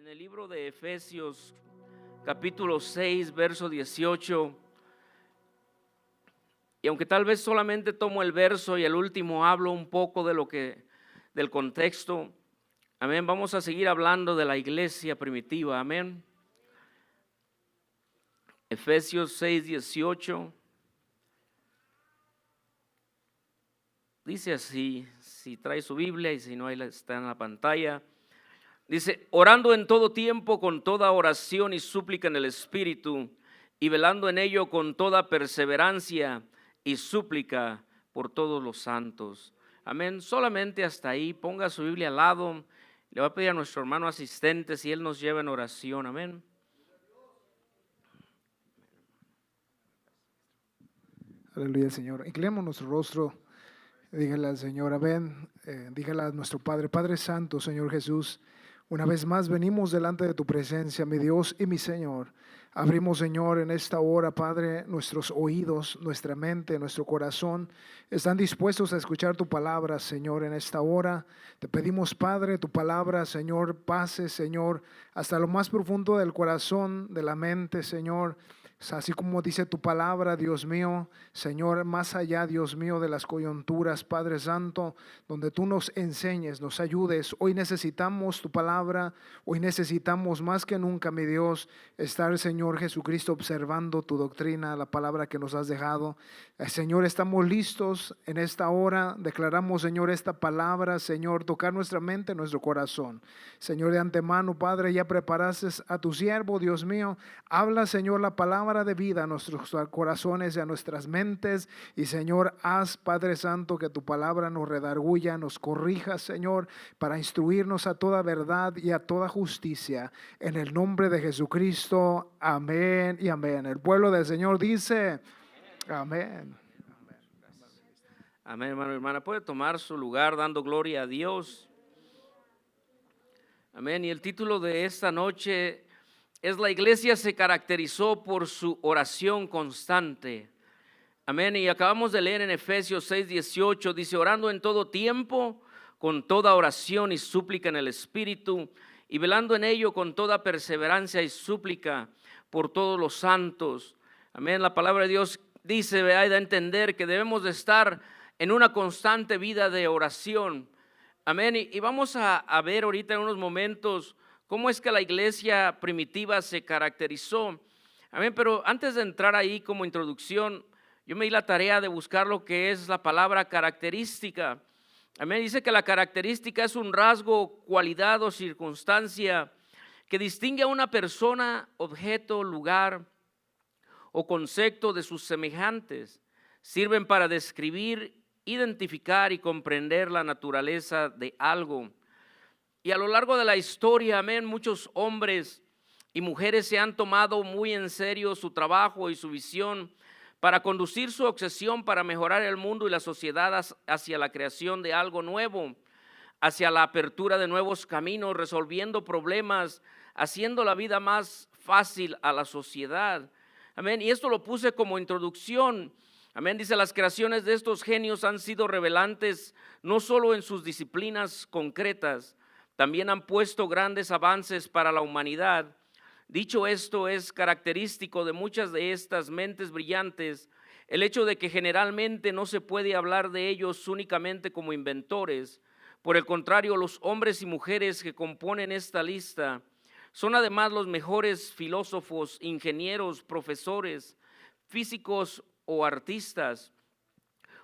En el libro de Efesios, capítulo 6, verso 18, y aunque tal vez solamente tomo el verso y el último hablo un poco del contexto, amén, vamos a seguir hablando de la iglesia primitiva, amén. Efesios 6, 18, dice así, si trae su Biblia y si no, ahí está en la pantalla. Dice, orando en todo tiempo con toda oración y súplica en el Espíritu, y velando en ello con toda perseverancia y súplica por todos los santos. Amén. Solamente hasta ahí, ponga su Biblia al lado. Le va a pedir a nuestro hermano asistente si él nos lleva en oración. Amén. Aleluya, Señor. Inclinemos nuestro rostro. Dígale al Señor, amén. Dígale a nuestro Padre, Padre Santo, Señor Jesús. Una vez más venimos delante de tu presencia, mi Dios y mi Señor. Abrimos, Señor, en esta hora, Padre, nuestros oídos, nuestra mente, nuestro corazón están dispuestos a escuchar tu palabra, Señor, en esta hora. Te pedimos, Padre, tu palabra, Señor, pase, Señor, hasta lo más profundo del corazón, de la mente, Señor. Así como dice tu palabra, Dios mío, Señor, más allá, Dios mío, de las coyunturas, Padre Santo, donde tú nos enseñes, nos ayudes. Hoy necesitamos tu palabra, hoy necesitamos más que nunca, mi Dios, estar, Señor Jesucristo, observando tu doctrina, la palabra que nos has dejado. Señor, estamos listos en esta hora, declaramos, Señor, esta palabra, Señor, tocar nuestra mente, nuestro corazón. Señor, de antemano, Padre, ya preparaste a tu siervo, Dios mío, habla, Señor, la palabra de vida a nuestros corazones y a nuestras mentes. Y Señor, haz, Padre Santo, que tu palabra nos redarguya, nos corrija, Señor, para instruirnos a toda verdad y a toda justicia. En el nombre de Jesucristo, amén y amén. El pueblo del Señor dice, amén. Amén, hermano y hermana. Puede tomar su lugar dando gloria a Dios. Amén. Y el título de esta noche es: la iglesia se caracterizó por su oración constante. Amén. Y acabamos de leer en Efesios 6, 18, dice, orando en todo tiempo, con toda oración y súplica en el Espíritu, y velando en ello con toda perseverancia y súplica por todos los santos. Amén. La palabra de Dios dice, da a entender que debemos de estar en una constante vida de oración. Amén. Y vamos a ver ahorita en unos momentos cómo es que la iglesia primitiva se caracterizó. Amén, pero antes de entrar ahí como introducción, yo me di la tarea de buscar lo que es la palabra característica. Amén, dice que la característica es un rasgo, cualidad o circunstancia que distingue a una persona, objeto, lugar o concepto de sus semejantes. Sirven para describir, identificar y comprender la naturaleza de algo. Y a lo largo de la historia, amén, muchos hombres y mujeres se han tomado muy en serio su trabajo y su visión para conducir su obsesión para mejorar el mundo y la sociedad hacia la creación de algo nuevo, hacia la apertura de nuevos caminos, resolviendo problemas, haciendo la vida más fácil a la sociedad. Amén. Y esto lo puse como introducción. Amén. Dice, las creaciones de estos genios han sido revelantes no solo en sus disciplinas concretas, también han puesto grandes avances para la humanidad. Dicho esto, es característico de muchas de estas mentes brillantes el hecho de que generalmente no se puede hablar de ellos únicamente como inventores. Por el contrario, los hombres y mujeres que componen esta lista son además los mejores filósofos, ingenieros, profesores, físicos o artistas.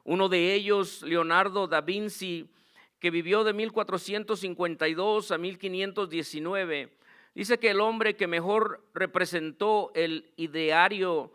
Uno de ellos, Leonardo da Vinci, que vivió de 1452 a 1519, dice que el hombre que mejor representó el ideario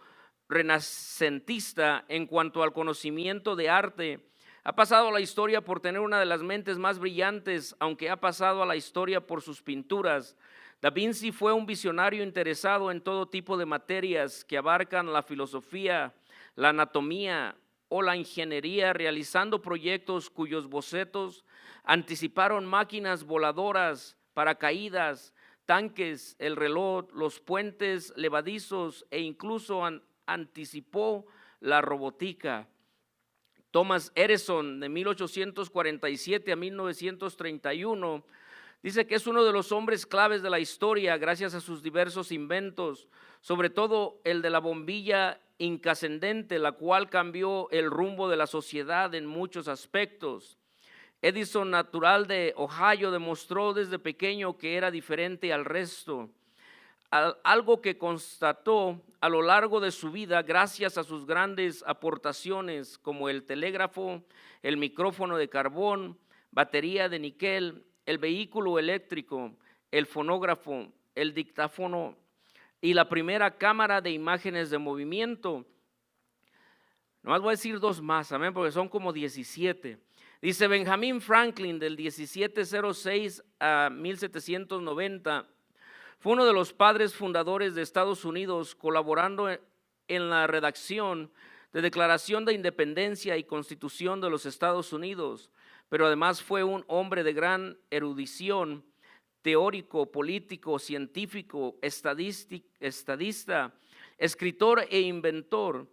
renacentista en cuanto al conocimiento de arte ha pasado a la historia por tener una de las mentes más brillantes, aunque ha pasado a la historia por sus pinturas. Da Vinci fue un visionario interesado en todo tipo de materias que abarcan la filosofía, la anatomía o la ingeniería, realizando proyectos cuyos bocetos anticiparon máquinas voladoras, paracaídas, tanques, el reloj, los puentes levadizos e incluso anticipó la robótica. Thomas Edison, de 1847 a 1931, Dice que es uno de los hombres claves de la historia gracias a sus diversos inventos, sobre todo el de la bombilla incandescente, la cual cambió el rumbo de la sociedad en muchos aspectos. Edison, natural de Ohio, demostró desde pequeño que era diferente al resto, algo que constató a lo largo de su vida gracias a sus grandes aportaciones como el telégrafo, el micrófono de carbón, batería de níquel, el vehículo eléctrico, el fonógrafo, el dictáfono y la primera cámara de imágenes de movimiento. Nomás voy a decir dos más, amén, porque son como 17. Dice Benjamin Franklin, del 1706 a 1790, fue uno de los padres fundadores de Estados Unidos, colaborando en la redacción de Declaración de Independencia y Constitución de los Estados Unidos, pero además fue un hombre de gran erudición, teórico, político, científico, estadista, escritor e inventor.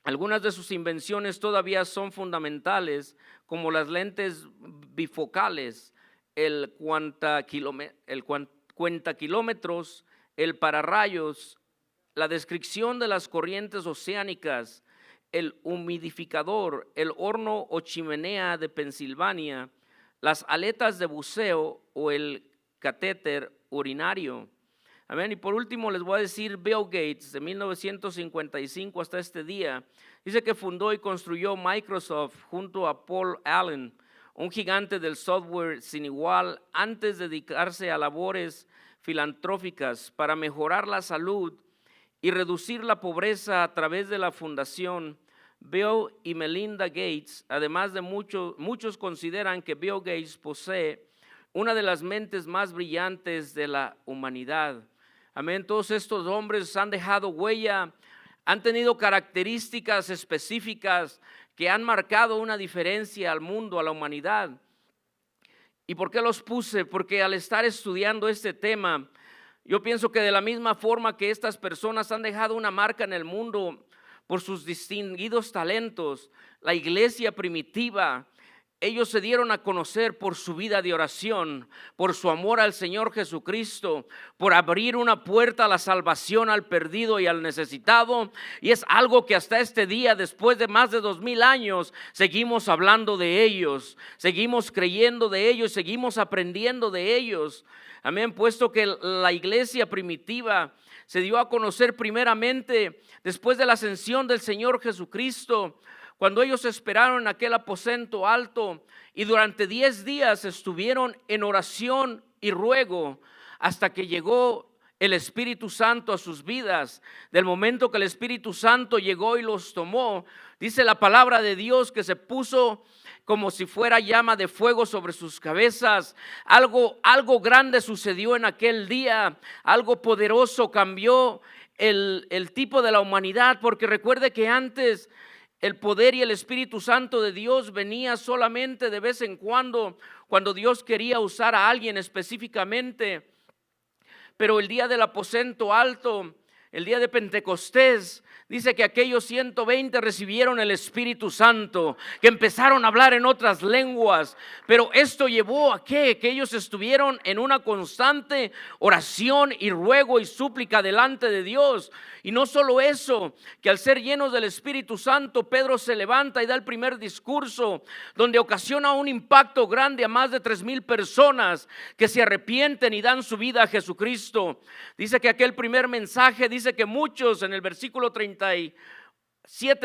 Algunas de sus invenciones todavía son fundamentales, como las lentes bifocales, el cuentakilómetros, el pararrayos, la descripción de las corrientes oceánicas, el humidificador, el horno o chimenea de Pensilvania, las aletas de buceo o el catéter urinario. Amén. Y por último les voy a decir Bill Gates, de 1955 hasta este día, dice que fundó y construyó Microsoft junto a Paul Allen, un gigante del software sin igual, antes de dedicarse a labores filantrópicas para mejorar la salud y reducir la pobreza a través de la fundación Bill y Melinda Gates. Además de muchos consideran que Bill Gates posee una de las mentes más brillantes de la humanidad. Amén. Todos estos hombres han dejado huella, han tenido características específicas que han marcado una diferencia al mundo, a la humanidad. ¿Y por qué los puse? Porque al estar estudiando este tema, yo pienso que de la misma forma que estas personas han dejado una marca en el mundo por sus distinguidos talentos, la iglesia primitiva, ellos se dieron a conocer por su vida de oración, por su amor al Señor Jesucristo, por abrir una puerta a la salvación al perdido y al necesitado. Y es algo que hasta este día, después de más de 2000 años, seguimos hablando de ellos, seguimos creyendo de ellos, seguimos aprendiendo de ellos. Amén, puesto que la iglesia primitiva se dio a conocer primeramente después de la ascensión del Señor Jesucristo, cuando ellos esperaron en aquel aposento alto y durante 10 días estuvieron en oración y ruego hasta que llegó el Espíritu Santo a sus vidas. Del momento que el Espíritu Santo llegó y los tomó, dice la palabra de Dios que se puso como si fuera llama de fuego sobre sus cabezas. Algo grande sucedió en aquel día, algo poderoso cambió el tipo de la humanidad, porque recuerde que antes el poder y el Espíritu Santo de Dios venía solamente de vez en cuando Dios quería usar a alguien específicamente. Pero el día del aposento alto, el día de Pentecostés, dice que aquellos 120 recibieron el Espíritu Santo, que empezaron a hablar en otras lenguas. Pero esto llevó a que ellos estuvieron en una constante oración y ruego y súplica delante de Dios. Y no solo eso, que al ser llenos del Espíritu Santo, Pedro se levanta y da el primer discurso, donde ocasiona un impacto grande a más de 3000 personas que se arrepienten y dan su vida a Jesucristo. Dice que aquel primer mensaje, dice que muchos, en el versículo 37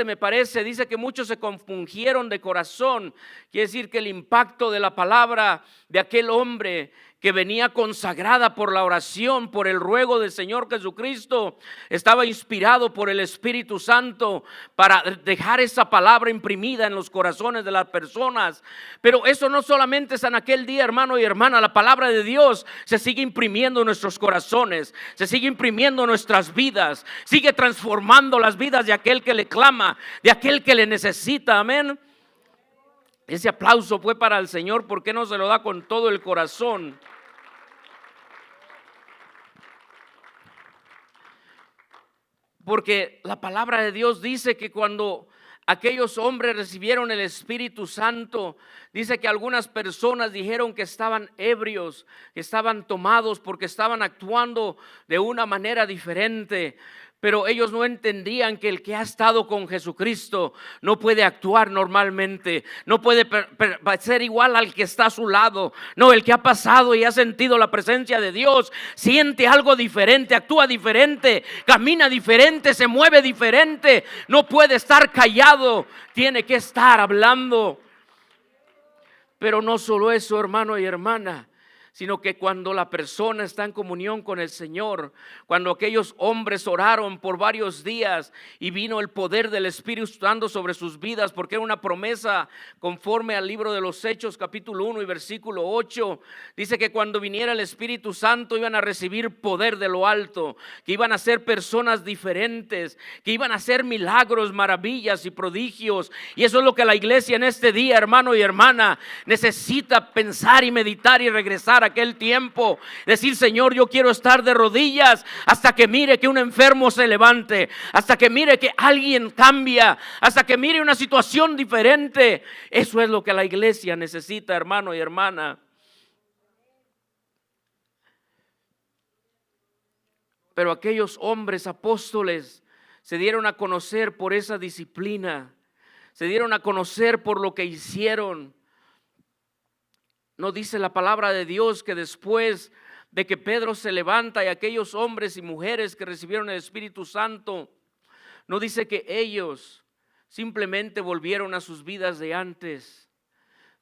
me parece, dice que muchos se compungieron de corazón. Quiere decir que el impacto de la palabra de aquel hombre que venía consagrada por la oración, por el ruego del Señor Jesucristo, estaba inspirado por el Espíritu Santo para dejar esa palabra imprimida en los corazones de las personas. Pero eso no solamente es en aquel día, hermano y hermana. La palabra de Dios se sigue imprimiendo en nuestros corazones, se sigue imprimiendo en nuestras vidas, sigue transformando las vidas de aquel que le clama, de aquel que le necesita. Amén. Ese aplauso fue para el Señor. ¿Por qué no se lo da con todo el corazón? Porque la palabra de Dios dice que cuando aquellos hombres recibieron el Espíritu Santo. Dice que algunas personas dijeron que estaban ebrios, que estaban tomados porque estaban actuando de una manera diferente. Pero ellos no entendían que el que ha estado con Jesucristo no puede actuar normalmente, no puede ser igual al que está a su lado. No, el que ha pasado y ha sentido la presencia de Dios siente algo diferente, actúa diferente, camina diferente, se mueve diferente. No puede estar callado, tiene que estar hablando. Pero no solo eso, hermano y hermana, sino que cuando la persona está en comunión con el Señor, cuando aquellos hombres oraron por varios días y vino el poder del Espíritu Santo sobre sus vidas, porque era una promesa conforme al libro de los Hechos capítulo 1 y versículo 8, dice que cuando viniera el Espíritu Santo iban a recibir poder de lo alto, que iban a ser personas diferentes, que iban a hacer milagros, maravillas y prodigios. Y eso es lo que la iglesia en este día, hermano y hermana, necesita pensar y meditar y regresar aquel tiempo, decir: Señor, yo quiero estar de rodillas hasta que mire que un enfermo se levante, hasta que mire que alguien cambia, hasta que mire una situación diferente. Eso es lo que la iglesia necesita, hermano y hermana. Pero aquellos hombres apóstoles se dieron a conocer por esa disciplina, se dieron a conocer por lo que hicieron. No dice la palabra de Dios que después de que Pedro se levanta y aquellos hombres y mujeres que recibieron el Espíritu Santo, no dice que ellos simplemente volvieron a sus vidas de antes.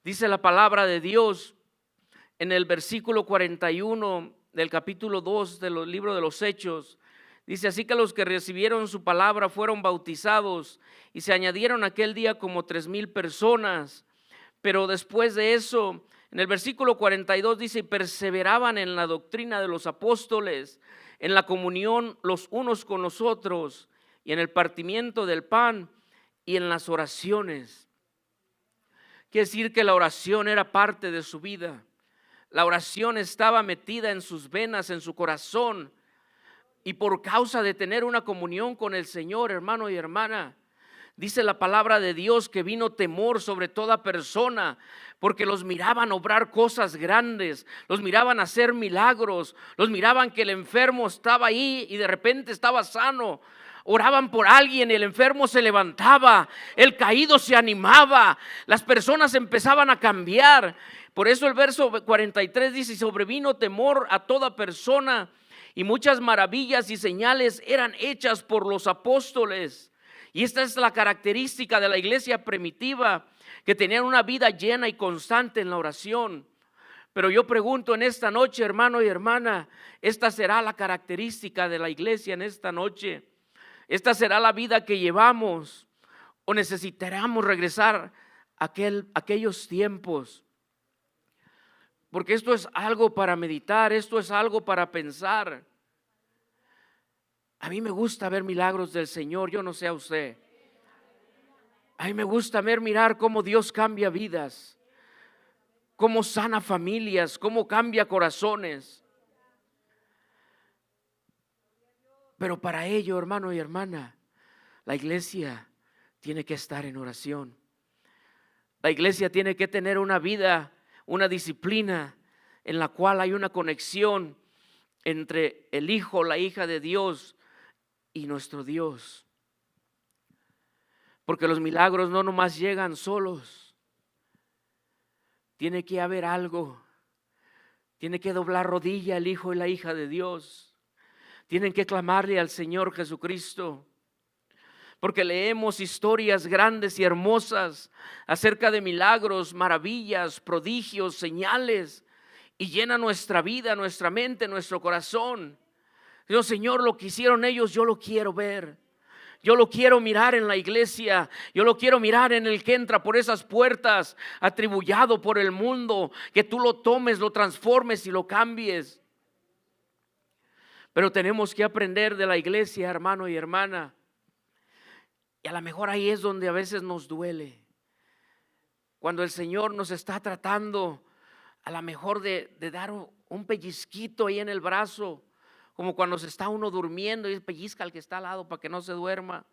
Dice la palabra de Dios en el versículo 41 del capítulo 2 del libro de los Hechos. Dice: así que los que recibieron su palabra fueron bautizados y se añadieron aquel día como 3,000 personas. Pero después de eso, en el versículo 42 dice: y perseveraban en la doctrina de los apóstoles, en la comunión los unos con los otros, y en el partimiento del pan y en las oraciones. Quiere decir que la oración era parte de su vida. La oración estaba metida en sus venas, en su corazón. Y por causa de tener una comunión con el Señor, hermano y hermana, dice la palabra de Dios que vino temor sobre toda persona, porque los miraban obrar cosas grandes, los miraban hacer milagros, los miraban que el enfermo estaba ahí y de repente estaba sano. Oraban por alguien y el enfermo se levantaba, el caído se animaba, las personas empezaban a cambiar. Por eso el verso 43 dice: sobrevino temor a toda persona y muchas maravillas y señales eran hechas por los apóstoles. Y esta es la característica de la iglesia primitiva, que tenían una vida llena y constante en la oración. Pero yo pregunto en esta noche, hermano y hermana, ¿esta será la característica de la iglesia en esta noche? ¿Esta será la vida que llevamos? ¿O necesitaremos regresar a aquellos tiempos? Porque esto es algo para meditar, esto es algo para pensar. A mí me gusta ver milagros del Señor, yo no sé a usted. A mí me gusta mirar cómo Dios cambia vidas, cómo sana familias, cómo cambia corazones. Pero para ello, hermano y hermana, la iglesia tiene que estar en oración. La iglesia tiene que tener una vida, una disciplina en la cual hay una conexión entre el Hijo, la hija de Dios y nuestro Dios. Porque los milagros no nomás llegan solos. Tiene que haber algo. Tiene que doblar rodilla el Hijo y la hija de Dios. Tienen que clamarle al Señor Jesucristo. Porque leemos historias grandes y hermosas acerca de milagros, maravillas, prodigios, señales, y llena nuestra vida, nuestra mente, nuestro corazón. Dios, Señor, lo que hicieron ellos, yo lo quiero ver. Yo lo quiero mirar en la iglesia. Yo lo quiero mirar en el que entra por esas puertas, atribullado por el mundo. Que tú lo tomes, lo transformes y lo cambies. Pero tenemos que aprender de la iglesia, hermano y hermana. Y a lo mejor ahí es donde a veces nos duele. Cuando el Señor nos está tratando, a lo mejor de dar un pellizquito ahí en el brazo. Como cuando se está uno durmiendo y pellizca al que está al lado para que no se duerma.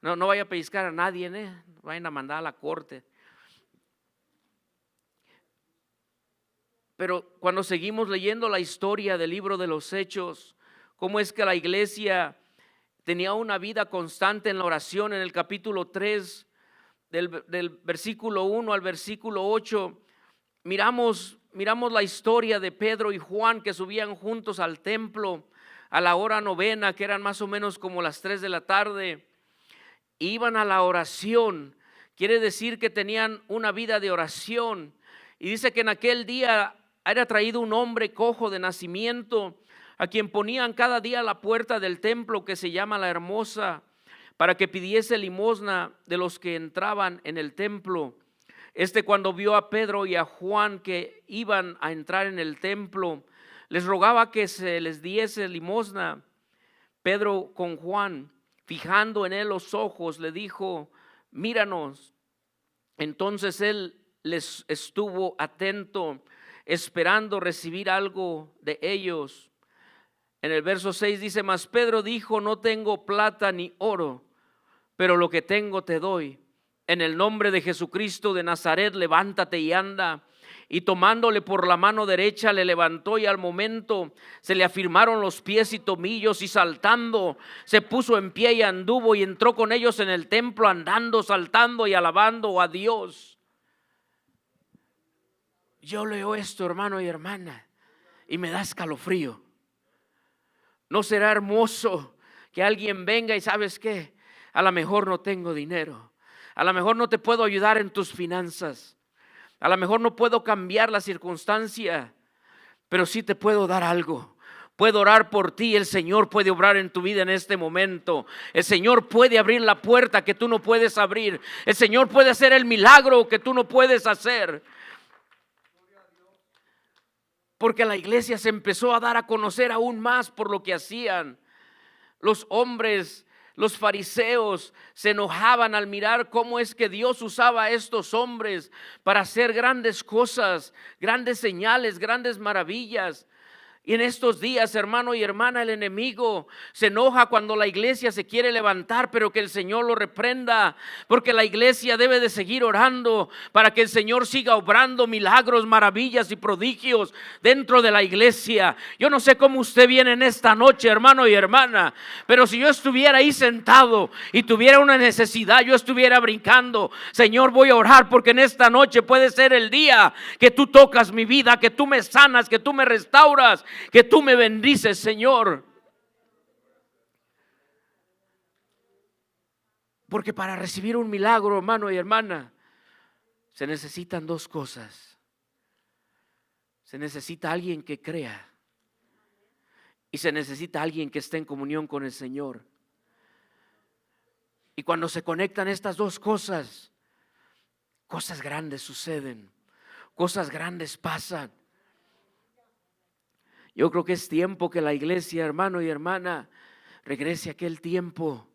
No vaya a pellizcar a nadie, vayan a mandar a la corte. Pero cuando seguimos leyendo la historia del libro de los Hechos, cómo es que la iglesia tenía una vida constante en la oración, en el capítulo 3, del versículo 1 al versículo 8, miramos la historia de Pedro y Juan que subían juntos al templo a la hora novena, que eran más o menos como las 3 de la tarde. Iban a la oración, quiere decir que tenían una vida de oración. Y dice que en aquel día era traído un hombre cojo de nacimiento, a quien ponían cada día a la puerta del templo que se llama La Hermosa, para que pidiese limosna de los que entraban en el templo. Cuando vio a Pedro y a Juan que iban a entrar en el templo, les rogaba que se les diese limosna. Pedro con Juan, fijando en él los ojos, le dijo: míranos. Entonces él les estuvo atento, esperando recibir algo de ellos. En el verso 6 dice: mas Pedro dijo: no tengo plata ni oro, pero lo que tengo te doy. En el nombre de Jesucristo de Nazaret, levántate y anda. Y tomándole por la mano derecha le levantó, y al momento se le afirmaron los pies y tomillos, y saltando se puso en pie y anduvo, y entró con ellos en el templo, andando, saltando y alabando a Dios. Yo leo esto, hermano y hermana, y me da escalofrío. ¿No será hermoso que alguien venga y sabes qué? A lo mejor no tengo dinero, a lo mejor no te puedo ayudar en tus finanzas, a lo mejor no puedo cambiar la circunstancia, pero sí te puedo dar algo. Puedo orar por ti, el Señor puede obrar en tu vida en este momento. El Señor puede abrir la puerta que tú no puedes abrir. El Señor puede hacer el milagro que tú no puedes hacer. Porque la iglesia se empezó a dar a conocer aún más por lo que hacían. Los hombres, los fariseos, se enojaban al mirar cómo es que Dios usaba a estos hombres para hacer grandes cosas, grandes señales, grandes maravillas. Y en estos días, hermano y hermana, el enemigo se enoja cuando la iglesia se quiere levantar, pero que el Señor lo reprenda, porque la iglesia debe de seguir orando para que el Señor siga obrando milagros, maravillas y prodigios dentro de la iglesia. Yo no sé cómo usted viene en esta noche, hermano y hermana, pero si yo estuviera ahí sentado y tuviera una necesidad, yo estuviera brincando: Señor, voy a orar porque en esta noche puede ser el día que tú tocas mi vida, que tú me sanas, que tú me restauras, que tú me bendices, Señor. Porque para recibir un milagro, hermano y hermana, se necesitan dos cosas. Se necesita alguien que crea, y se necesita alguien que esté en comunión con el Señor. Y cuando se conectan estas dos cosas, cosas grandes suceden, cosas grandes pasan. Yo creo que es tiempo que la iglesia, hermano y hermana, regrese a aquel tiempo.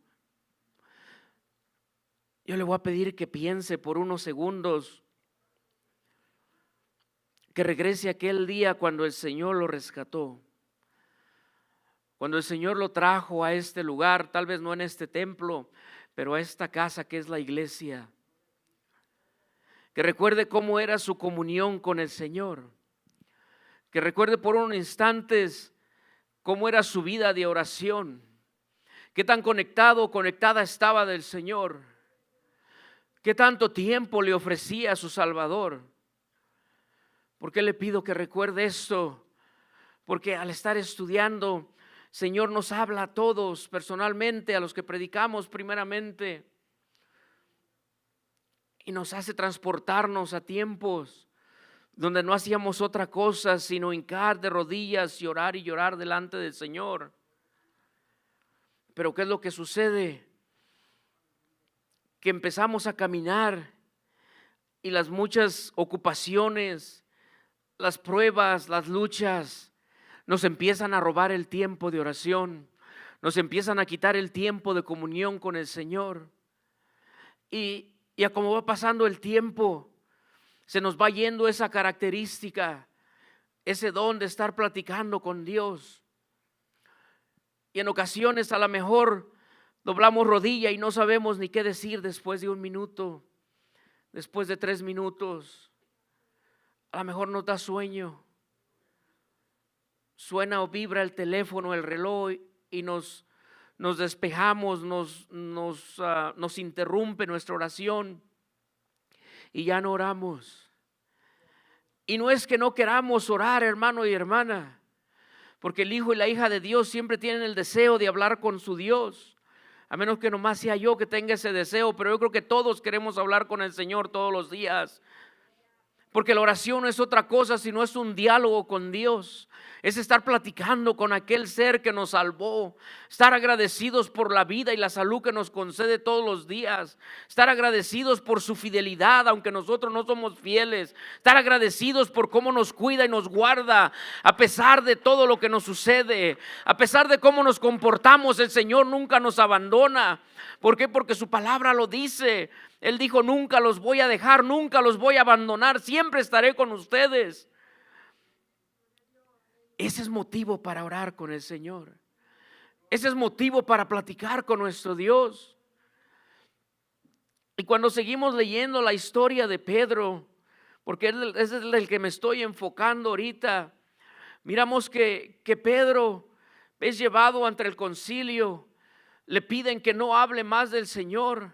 Yo le voy a pedir que piense por unos segundos, que regrese a aquel día cuando el Señor lo rescató, cuando el Señor lo trajo a este lugar, tal vez no en este templo, pero a esta casa que es la iglesia. Que recuerde cómo era su comunión con el Señor. Que recuerde por unos instantes cómo era su vida de oración, qué tan conectado o conectada estaba del Señor, qué tanto tiempo le ofrecía a su Salvador. ¿Por qué le pido que recuerde esto? Porque al estar estudiando, Señor nos habla a todos personalmente, a los que predicamos primeramente, y nos hace transportarnos a tiempos donde no hacíamos otra cosa sino hincar de rodillas y llorar delante del Señor. Pero ¿qué es lo que sucede? Que empezamos a caminar y las muchas ocupaciones, las pruebas, las luchas, nos empiezan a robar el tiempo de oración, nos empiezan a quitar el tiempo de comunión con el Señor. Y a como va pasando el tiempo, se nos va yendo esa característica, ese don de estar platicando con Dios. Y en ocasiones a lo mejor Doblamos rodilla y no sabemos ni qué decir después de 1 minuto, después de 3 minutos. A lo mejor nos da sueño. Suena o vibra el teléfono, el reloj y nos despejamos, nos interrumpe nuestra oración y ya no oramos. Y no es que no queramos orar, hermano y hermana, porque el hijo y la hija de Dios siempre tienen el deseo de hablar con su Dios, a menos que nomás sea yo que tenga ese deseo, pero yo creo que todos queremos hablar con el Señor todos los días. Porque la oración no es otra cosa, sino es un diálogo con Dios. Es estar platicando con aquel ser que nos salvó. Estar agradecidos por la vida y la salud que nos concede todos los días. Estar agradecidos por su fidelidad, aunque nosotros no somos fieles. Estar agradecidos por cómo nos cuida y nos guarda, a pesar de todo lo que nos sucede. A pesar de cómo nos comportamos, el Señor nunca nos abandona. ¿Por qué? Porque su palabra lo dice. Él dijo: nunca los voy a dejar, nunca los voy a abandonar, siempre estaré con ustedes. Ese es motivo para orar con el Señor. Ese es motivo para platicar con nuestro Dios. Y cuando seguimos leyendo la historia de Pedro, porque ese es el que me estoy enfocando ahorita, miramos que Pedro es llevado ante el concilio. Le piden que no hable más del Señor.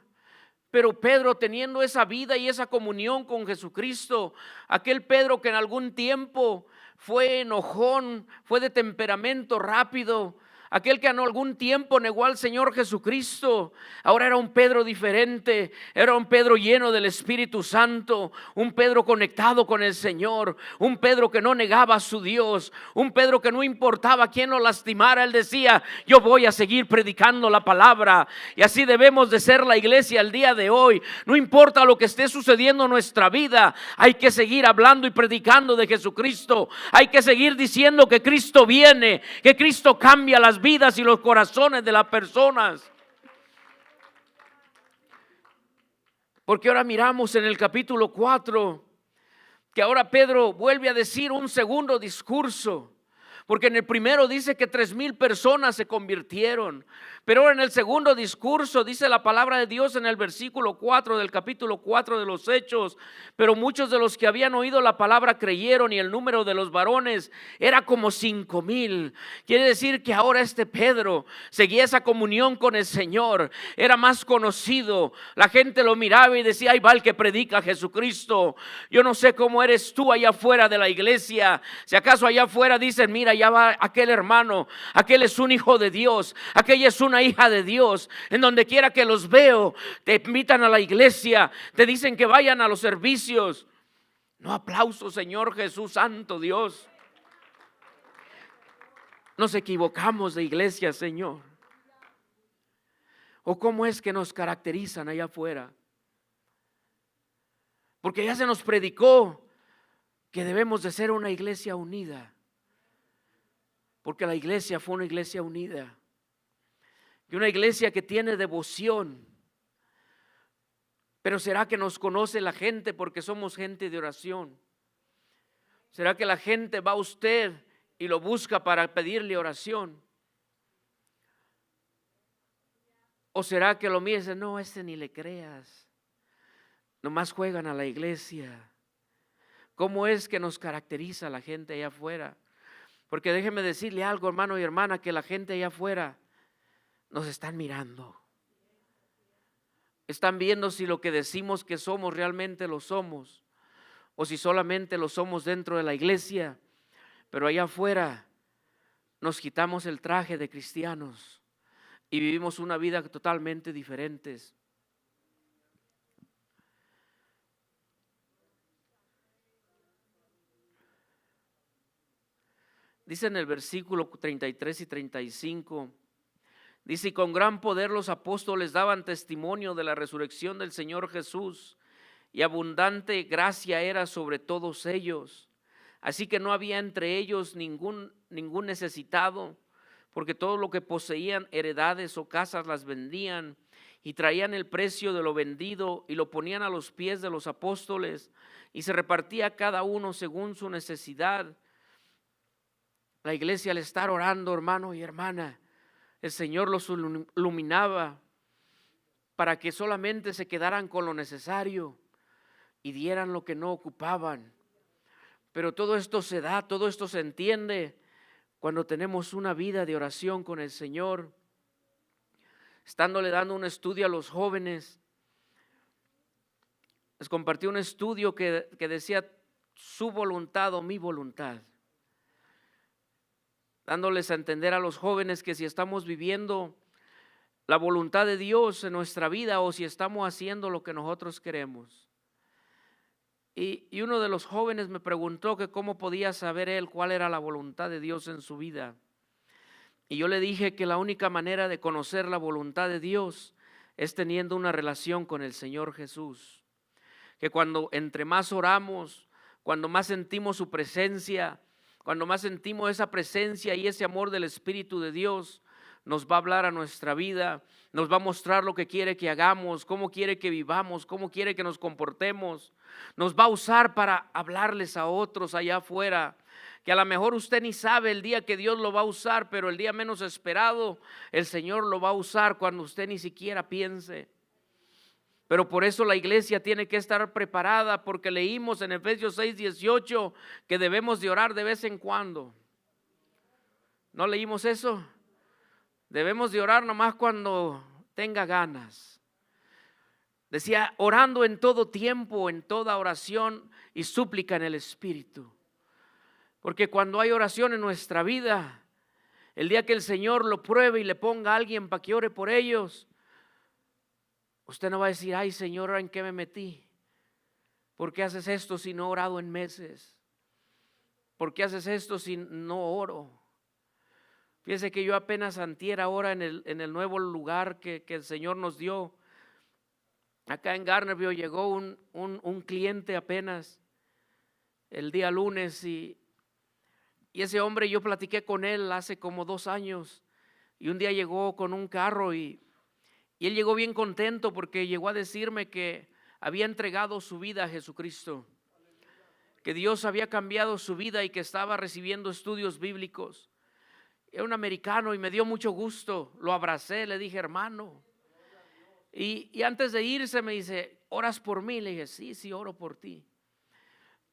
Pero Pedro, teniendo esa vida y esa comunión con Jesucristo, aquel Pedro que en algún tiempo fue enojón, fue de temperamento rápido, aquel que en algún tiempo negó al Señor Jesucristo, ahora era un Pedro diferente, era un Pedro lleno del Espíritu Santo, un Pedro conectado con el Señor, un Pedro que no negaba a su Dios, un Pedro que no importaba quién lo lastimara, él decía: yo voy a seguir predicando la palabra. Y así debemos de ser la iglesia el día de hoy. No importa lo que esté sucediendo en nuestra vida, hay que seguir hablando y predicando de Jesucristo. Hay que seguir diciendo que Cristo viene, que Cristo cambia las vidas y los corazones de las personas. Porque ahora miramos en el capítulo 4 que ahora Pedro vuelve a decir un segundo discurso. Porque en el primero dice que 3,000 personas se convirtieron. Pero ahora en el segundo discurso dice la palabra de Dios en el versículo 4 del capítulo 4 de los Hechos: pero muchos de los que habían oído la palabra creyeron, y el número de los varones era como 5,000. Quiere decir que ahora este Pedro seguía esa comunión con el Señor, era más conocido. La gente lo miraba y decía: ahí va el que predica a Jesucristo. Yo no sé cómo eres tú allá afuera de la iglesia. Si acaso allá afuera dicen: mira, ya va aquel hermano, aquel es un hijo de Dios, aquella es una hija de Dios. En donde quiera que los veo, te invitan a la iglesia, te dicen que vayan a los servicios. No aplauso, Señor Jesús, santo Dios. Nos equivocamos de iglesia, Señor. ¿O cómo es que nos caracterizan allá afuera? Porque ya se nos predicó que debemos de ser una iglesia unida. Porque la iglesia fue una iglesia unida. Y una iglesia que tiene devoción. Pero ¿será que nos conoce la gente porque somos gente de oración? ¿Será que la gente va a usted y lo busca para pedirle oración? ¿O será que lo mira y dice: no, ni le creas, nomás juegan a la iglesia? ¿Cómo es que nos caracteriza la gente allá afuera? Porque déjeme decirle algo, hermano y hermana, que la gente allá afuera nos están mirando. Están viendo si lo que decimos que somos realmente lo somos, o si solamente lo somos dentro de la iglesia. Pero allá afuera nos quitamos el traje de cristianos y vivimos una vida totalmente diferente. Dice en el versículo 33 y 35, dice: y con gran poder los apóstoles daban testimonio de la resurrección del Señor Jesús, y abundante gracia era sobre todos ellos. Así que no había entre ellos ningún necesitado, porque todo lo que poseían, heredades o casas, las vendían y traían el precio de lo vendido y lo ponían a los pies de los apóstoles, y se repartía cada uno según su necesidad. La iglesia, al estar orando, hermano y hermana, el Señor los iluminaba para que solamente se quedaran con lo necesario y dieran lo que no ocupaban. Pero todo esto se da, todo esto se entiende cuando tenemos una vida de oración con el Señor. Estándole dando un estudio a los jóvenes, les compartí un estudio que decía su voluntad o mi voluntad, dándoles a entender a los jóvenes que si estamos viviendo la voluntad de Dios en nuestra vida o si estamos haciendo lo que nosotros queremos. Y uno de los jóvenes me preguntó que cómo podía saber él cuál era la voluntad de Dios en su vida. Y yo le dije que la única manera de conocer la voluntad de Dios es teniendo una relación con el Señor Jesús. Que cuando entre más oramos, cuando más sentimos su presencia, cuando más sentimos esa presencia y ese amor del Espíritu de Dios, nos va a hablar a nuestra vida, nos va a mostrar lo que quiere que hagamos, cómo quiere que vivamos, cómo quiere que nos comportemos. Nos va a usar para hablarles a otros allá afuera, que a lo mejor usted ni sabe el día que Dios lo va a usar, pero el día menos esperado, el Señor lo va a usar cuando usted ni siquiera piense. Pero por eso la iglesia tiene que estar preparada, porque leímos en Efesios 6:18 que debemos de orar de vez en cuando. ¿No leímos eso? Debemos de orar nomás cuando tenga ganas. Decía, orando en todo tiempo, en toda oración y súplica en el Espíritu. Porque cuando hay oración en nuestra vida, el día que el Señor lo pruebe y le ponga a alguien para que ore por ellos, usted no va a decir, ay Señor, ¿en qué me metí? ¿Por qué haces esto si no he orado en meses? ¿Por qué haces esto si no oro? Fíjese que yo apenas antier ahora en el nuevo lugar que el Señor nos dio, acá en Garnerville llegó un cliente apenas el día lunes y ese hombre yo platiqué con él hace como 2 años y un día llegó con un carro y él llegó bien contento porque llegó a decirme que había entregado su vida a Jesucristo, que Dios había cambiado su vida y que estaba recibiendo estudios bíblicos. Era un americano y me dio mucho gusto, lo abracé, le dije hermano. Y antes de irse me dice, ¿oras por mí? Le dije, sí, oro por ti.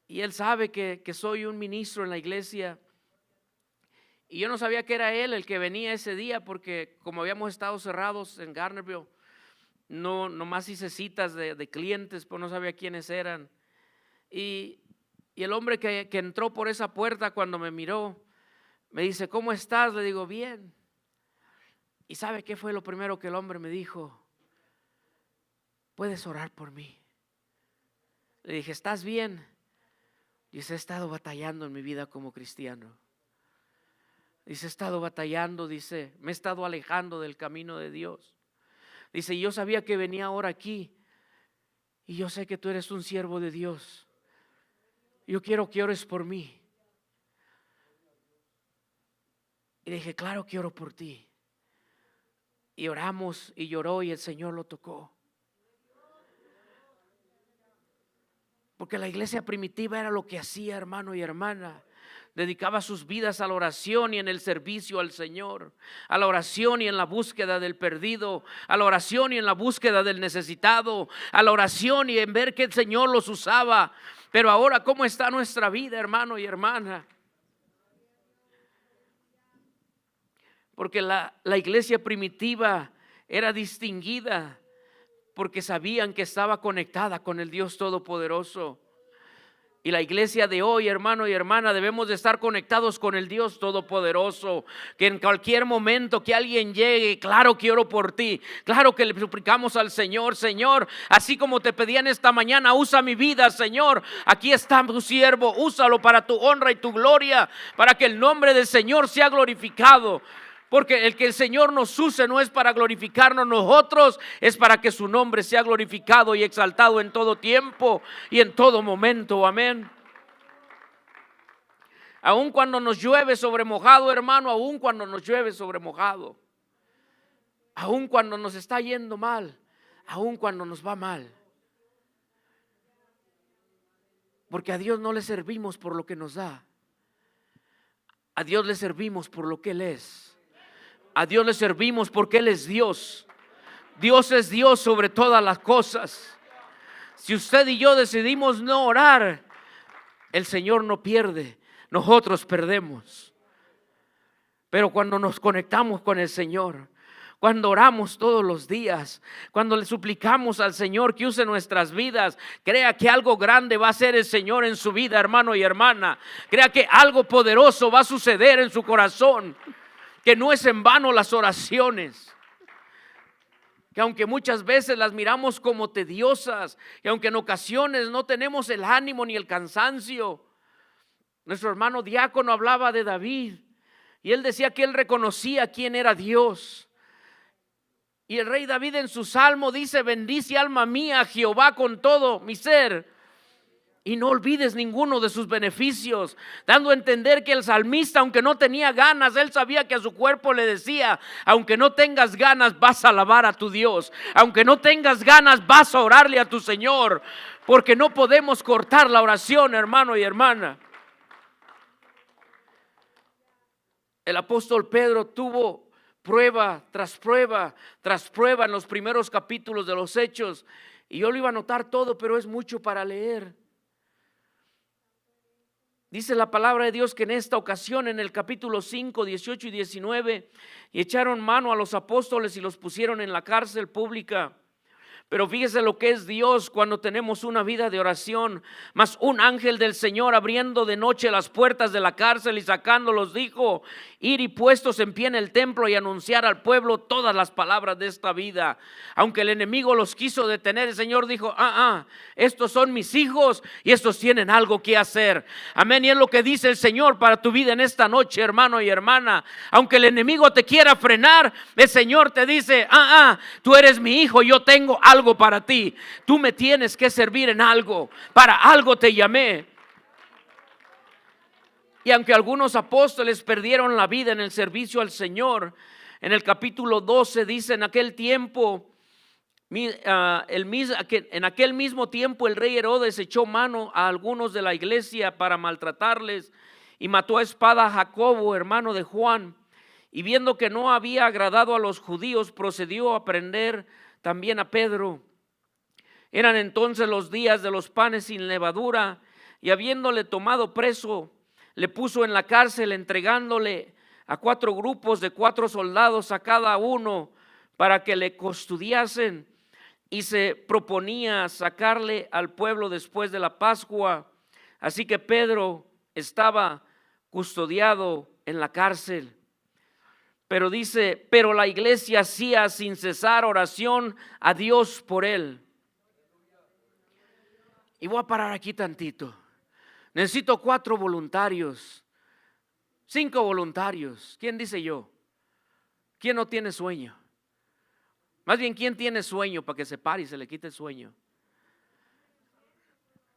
Y él sabe que soy un ministro en la iglesia. Y yo no sabía que era él el que venía ese día porque como habíamos estado cerrados en Garnerville, nomás hice citas de clientes, pero no sabía quiénes eran. Y el hombre que entró por esa puerta cuando me miró, me dice, ¿cómo estás? Le digo, bien. ¿Y sabe qué fue lo primero que el hombre me dijo? ¿Puedes orar por mí? Le dije, ¿estás bien? Dice, he estado batallando en mi vida como cristiano. Dice, he estado batallando, dice, me he estado alejando del camino de Dios. Dice, yo sabía que venía ahora aquí y yo sé que tú eres un siervo de Dios. Yo quiero que ores por mí. Y dije, claro que oro por ti. Y oramos y lloró y el Señor lo tocó. Porque la iglesia primitiva era lo que hacía, hermano y hermana. Dedicaba sus vidas a la oración y en el servicio al Señor, a la oración y en la búsqueda del perdido, a la oración y en la búsqueda del necesitado, a la oración y en ver que el Señor los usaba. Pero ahora, ¿cómo está nuestra vida, hermano y hermana? Porque la iglesia primitiva era distinguida porque sabían que estaba conectada con el Dios Todopoderoso. Y la iglesia de hoy, hermano y hermana, debemos de estar conectados con el Dios Todopoderoso. Que en cualquier momento que alguien llegue, claro que oro por ti. Claro que le suplicamos al Señor, Señor, así como te pedían esta mañana, usa mi vida, Señor. Aquí está tu siervo, úsalo para tu honra y tu gloria, para que el nombre del Señor sea glorificado. Porque el que el Señor nos use no es para glorificarnos nosotros, es para que su nombre sea glorificado y exaltado en todo tiempo y en todo momento. Amén. Aun cuando nos llueve sobre mojado, hermano, aun cuando nos llueve sobre mojado, aun cuando nos está yendo mal, aun cuando nos va mal. Porque a Dios no le servimos por lo que nos da. A Dios le servimos por lo que Él es. A Dios le servimos porque Él es Dios. Dios es Dios sobre todas las cosas. Si usted y yo decidimos no orar, el Señor no pierde, nosotros perdemos. Pero cuando nos conectamos con el Señor, cuando oramos todos los días, cuando le suplicamos al Señor que use nuestras vidas, crea que algo grande va a hacer el Señor en su vida, hermano y hermana. Crea que algo poderoso va a suceder en su corazón, que no es en vano las oraciones. Que aunque muchas veces las miramos como tediosas, y aunque en ocasiones no tenemos el ánimo ni el cansancio. Nuestro hermano diácono hablaba de David, y él decía que él reconocía quién era Dios. Y el rey David en su salmo dice: bendice alma mía a Jehová con todo mi ser, y no olvides ninguno de sus beneficios, dando a entender que el salmista, aunque no tenía ganas, él sabía que a su cuerpo le decía: aunque no tengas ganas, vas a alabar a tu Dios. Aunque no tengas ganas, vas a orarle a tu Señor, porque no podemos cortar la oración, hermano y hermana. El apóstol Pedro tuvo prueba tras prueba tras prueba en los primeros capítulos de los Hechos, y yo lo iba a anotar todo, pero es mucho para leer. Dice la palabra de Dios que en esta ocasión, en el capítulo 5, 18 y 19, y echaron mano a los apóstoles y los pusieron en la cárcel pública. Pero fíjese lo que es Dios cuando tenemos una vida de oración. Mas un ángel del Señor, abriendo de noche las puertas de la cárcel y sacándolos, dijo: ir y puestos en pie en el templo y anunciar al pueblo todas las palabras de esta vida. Aunque el enemigo los quiso detener, el Señor dijo: estos son mis hijos y estos tienen algo que hacer. Amén. Y es lo que dice el Señor para tu vida en esta noche, hermano y hermana. Aunque el enemigo te quiera frenar, el Señor te dice: tú eres mi hijo, yo tengo algo para ti. Tú me tienes que servir en algo. Para algo te llamé. Y aunque algunos apóstoles perdieron la vida en el servicio al Señor, en el capítulo 12 dice: en aquel tiempo, en aquel mismo tiempo el rey Herodes echó mano a algunos de la iglesia para maltratarles, y mató a espada a Jacobo, hermano de Juan. Y viendo que no había agradado a los judíos, procedió a prender también a Pedro. Eran entonces los días de los panes sin levadura, y habiéndole tomado preso, le puso en la cárcel, entregándole a 4 grupos de 4 soldados a cada uno, para que le custodiasen, y se proponía sacarle al pueblo después de la Pascua. Así que Pedro estaba custodiado en la cárcel. Pero dice: pero la iglesia hacía sin cesar oración a Dios por él. Y voy a parar aquí tantito. Necesito 4 voluntarios, 5 voluntarios. ¿Quién dice yo? ¿Quién no tiene sueño? Más bien, ¿quién tiene sueño para que se pare y se le quite el sueño?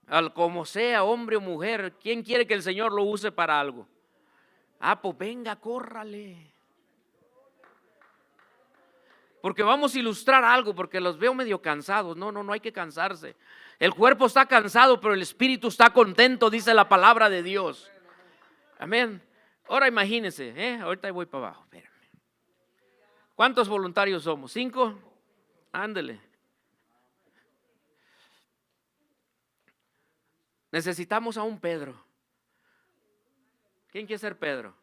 Al como sea, hombre o mujer, ¿quién quiere que el Señor lo use para algo? Pues venga, córrale. Porque vamos a ilustrar algo, porque los veo medio cansados. No hay que cansarse. El cuerpo está cansado, pero el espíritu está contento, dice la palabra de Dios. Amén. Ahora imagínense, ahorita voy para abajo. Espérame. ¿Cuántos voluntarios somos? 5. Ándele. Necesitamos a un Pedro. ¿Quién quiere ser Pedro?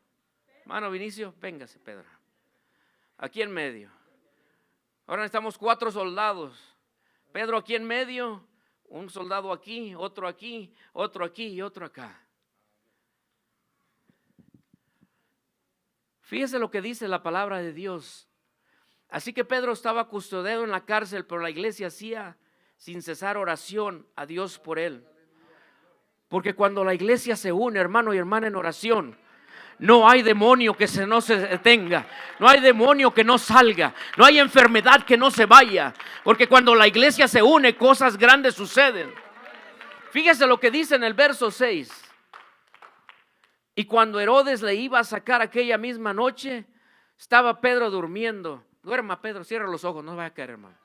Hermano Vinicio, véngase Pedro. Aquí en medio. Ahora necesitamos 4 soldados. Pedro aquí en medio, un soldado aquí, otro aquí, otro aquí y otro acá. Fíjese lo que dice la palabra de Dios. Así que Pedro estaba custodiado en la cárcel, pero la iglesia hacía sin cesar oración a Dios por él. Porque cuando la iglesia se une, hermano y hermana, en oración, no hay demonio que no se detenga, no hay demonio que no salga, no hay enfermedad que no se vaya, porque cuando la iglesia se une, cosas grandes suceden. Fíjese lo que dice en el verso 6. Y cuando Herodes le iba a sacar aquella misma noche, estaba Pedro durmiendo. Duerma, Pedro, cierra los ojos, no vaya a caer, hermano.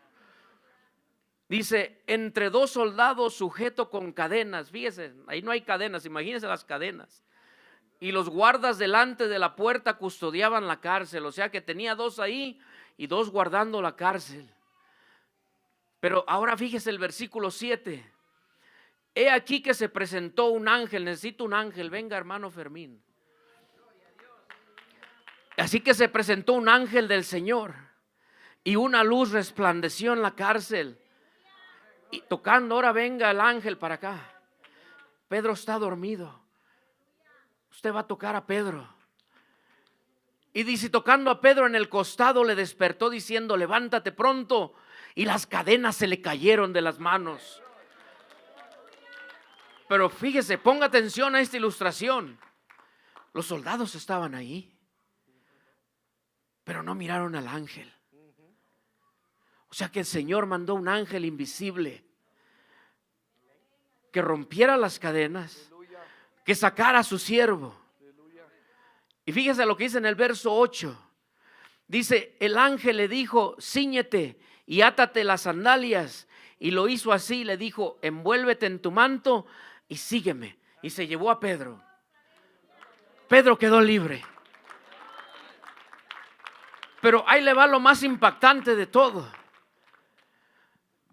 Dice: entre 2 soldados sujeto con cadenas. Fíjese, ahí no hay cadenas, imagínense las cadenas. y los guardas delante de la puerta custodiaban la cárcel. O sea que tenía 2 ahí y 2 guardando la cárcel. Pero ahora fíjese el versículo 7. He aquí que se presentó un ángel. Necesito un ángel. Venga, hermano Fermín. Así que se presentó un ángel del Señor y una luz resplandeció en la cárcel. Y tocando, ahora venga el ángel para acá. Pedro está dormido. Usted va a tocar a Pedro. Y dice, tocando a Pedro en el costado, le despertó diciendo, levántate pronto. Y las cadenas se le cayeron de las manos. Pero fíjese, ponga atención a esta ilustración. Los soldados estaban ahí, pero no miraron al ángel. O sea que el Señor mandó un ángel invisible que rompiera las cadenas, que sacara a su siervo. Y fíjese lo que dice en el verso 8. Dice, el ángel le dijo, cíñete y átate las sandalias. Y lo hizo así, le dijo, envuélvete en tu manto y sígueme. Y se llevó a Pedro. Pedro quedó libre. Pero ahí le va lo más impactante de todo.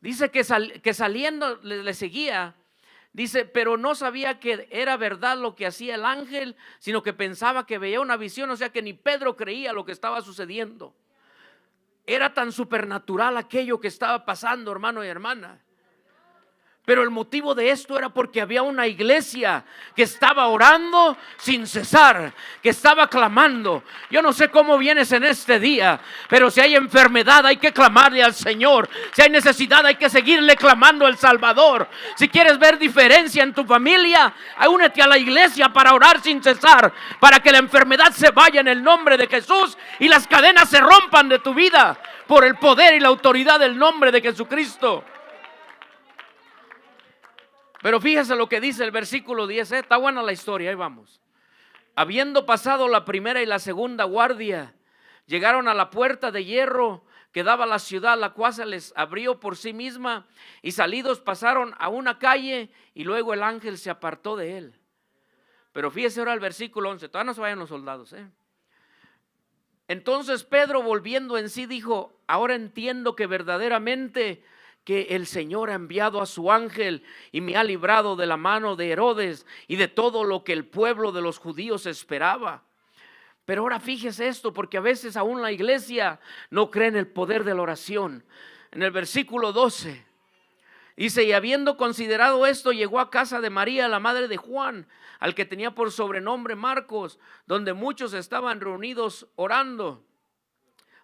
Dice que saliendo le seguía. Dice, pero no sabía que era verdad lo que hacía el ángel, sino que pensaba que veía una visión. O sea que ni Pedro creía lo que estaba sucediendo. Era tan supernatural aquello que estaba pasando, hermano y hermana. Pero el motivo de esto era porque había una iglesia que estaba orando sin cesar, que estaba clamando. Yo no sé cómo vienes en este día, pero si hay enfermedad hay que clamarle al Señor. Si hay necesidad hay que seguirle clamando al Salvador. Si quieres ver diferencia en tu familia, únete a la iglesia para orar sin cesar, para que la enfermedad se vaya en el nombre de Jesús y las cadenas se rompan de tu vida por el poder y la autoridad del nombre de Jesucristo. Pero fíjese lo que dice el versículo 10, está buena la historia, ahí vamos. Habiendo pasado la primera y la segunda guardia, llegaron a la puerta de hierro que daba a la ciudad, la cual se les abrió por sí misma, y salidos pasaron a una calle, y luego el ángel se apartó de él. Pero fíjese ahora el versículo 11, todavía no se vayan los soldados. Entonces Pedro, volviendo en sí, dijo, ahora entiendo que verdaderamente que el Señor ha enviado a su ángel y me ha librado de la mano de Herodes y de todo lo que el pueblo de los judíos esperaba. Pero ahora fíjese esto, porque a veces aún la iglesia no cree en el poder de la oración. En el versículo 12 dice, y habiendo considerado esto, llegó a casa de María, la madre de Juan, al que tenía por sobrenombre Marcos, donde muchos estaban reunidos orando.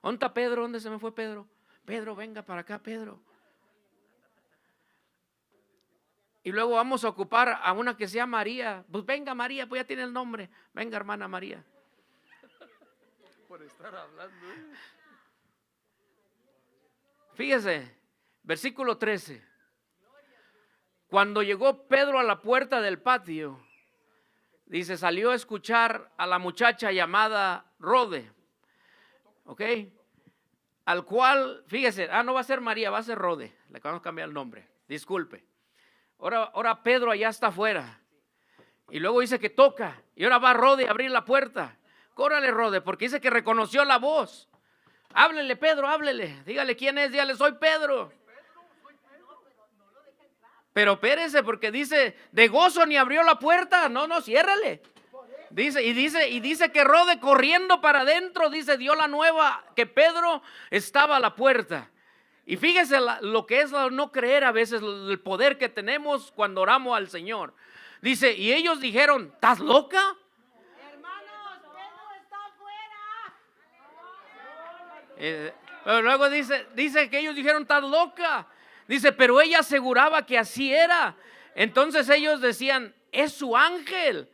¿Dónde está Pedro? ¿Dónde se me fue Pedro? Pedro, venga para acá, Pedro. Y luego vamos a ocupar a una que sea María. Pues venga María, pues ya tiene el nombre. Venga hermana María. Por estar hablando. Fíjese, versículo 13. Cuando llegó Pedro a la puerta del patio, dice, salió a escuchar a la muchacha llamada Rode. ¿Ok? Al cual, fíjese, no va a ser María, va a ser Rode. Le vamos a cambiar el nombre. Disculpe. Ahora Pedro allá está afuera. Y luego dice que toca. Y ahora va Rode a abrir la puerta. Córrale, Rode, porque dice que reconoció la voz. Háblele, Pedro, háblele. Dígale quién es, dígale, soy Pedro. Pero espérese, porque dice, de gozo ni abrió la puerta. No, ciérrale. Dice que Rode corriendo para adentro, dice, dio la nueva que Pedro estaba a la puerta. Y fíjese lo que es no creer a veces, el poder que tenemos cuando oramos al Señor. Dice, y ellos dijeron, ¿estás loca? Hermanos, Pedro está afuera. Pero luego dice que ellos dijeron, ¿estás loca? Dice, pero ella aseguraba que así era. Entonces ellos decían, es su ángel.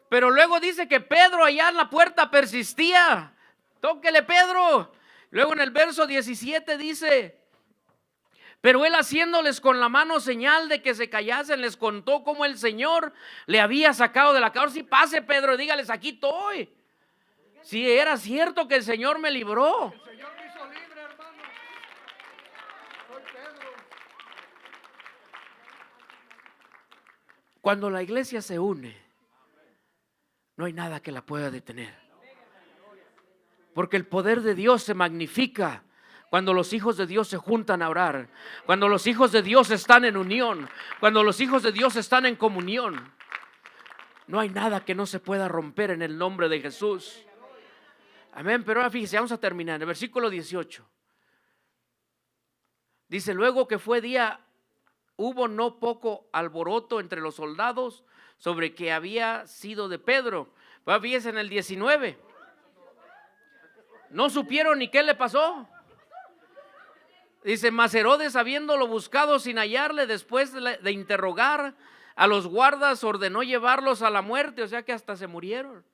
Pero luego dice que Pedro allá en la puerta persistía. Tóquele, Pedro. Luego en el verso 17 dice, pero él haciéndoles con la mano señal de que se callasen, les contó cómo el Señor le había sacado de la cárcel. Sí, pase Pedro, dígales, aquí estoy. Sí, era cierto que el Señor me libró. El Señor me hizo libre, hermano. Soy Pedro. Cuando la iglesia se une, no hay nada que la pueda detener. Porque el poder de Dios se magnifica cuando los hijos de Dios se juntan a orar, cuando los hijos de Dios están en unión, cuando los hijos de Dios están en comunión. No hay nada que no se pueda romper en el nombre de Jesús. Amén. Pero ahora fíjese, vamos a terminar. En el versículo 18. Dice, luego que fue día, hubo no poco alboroto entre los soldados sobre que había sido de Pedro. Pues fíjese en el 19. No supieron ni qué le pasó. Dice, mas Herodes, habiéndolo buscado sin hallarle, después de interrogar a los guardas, ordenó llevarlos a la muerte. O sea que hasta se murieron.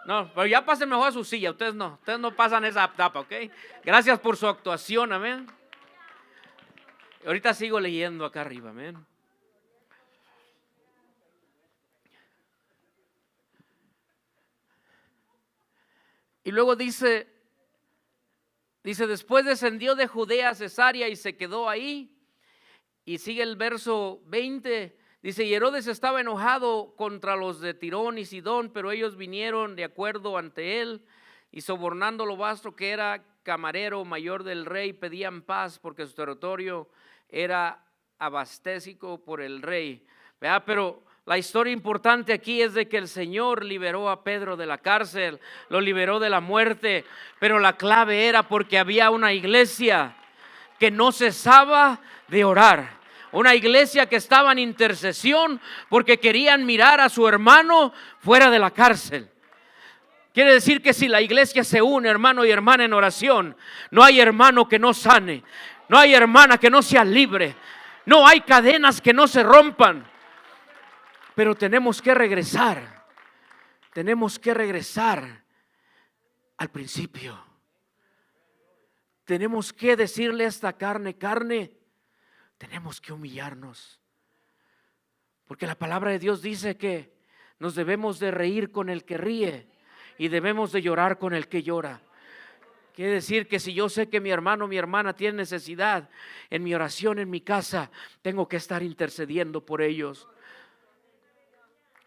No, pero ya pasen mejor a su silla. Ustedes no pasan esa etapa, ¿ok? Gracias por su actuación, amén. Ahorita sigo leyendo acá arriba, amén. Y luego dice, después descendió de Judea a Cesarea y se quedó ahí. Y sigue el verso 20, dice, y Herodes estaba enojado contra los de Tirón y Sidón, pero ellos vinieron de acuerdo ante él, y sobornando lo vasto que era camarero mayor del rey, pedían paz porque su territorio era abastecido por el rey. ¿Verdad? Pero la historia importante aquí es de que el Señor liberó a Pedro de la cárcel, lo liberó de la muerte, pero la clave era porque había una iglesia que no cesaba de orar, una iglesia que estaba en intercesión porque querían mirar a su hermano fuera de la cárcel. Quiere decir que si la iglesia se une, hermano y hermana, en oración, no hay hermano que no sane, no hay hermana que no sea libre, no hay cadenas que no se rompan. Pero tenemos que regresar al principio. Tenemos que decirle a esta carne, tenemos que humillarnos. Porque la palabra de Dios dice que nos debemos de reír con el que ríe y debemos de llorar con el que llora. Quiere decir que si yo sé que mi hermano, mi hermana tiene necesidad, en mi oración, en mi casa, tengo que estar intercediendo por ellos.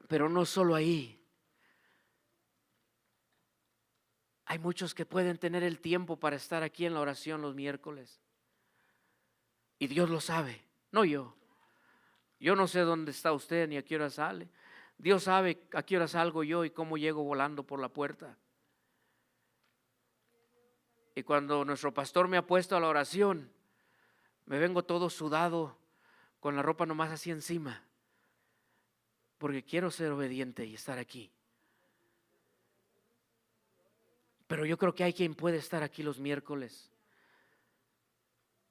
Pero no solo ahí. Hay muchos que pueden tener el tiempo para estar aquí en la oración los miércoles. Y Dios lo sabe, no yo. Yo no sé dónde está usted ni a qué hora sale. Dios sabe a qué hora salgo yo y cómo llego volando por la puerta. Y cuando nuestro pastor me ha puesto a la oración, me vengo todo sudado, con la ropa nomás así encima. Porque quiero ser obediente y estar aquí. Pero yo creo que hay quien puede estar aquí los miércoles.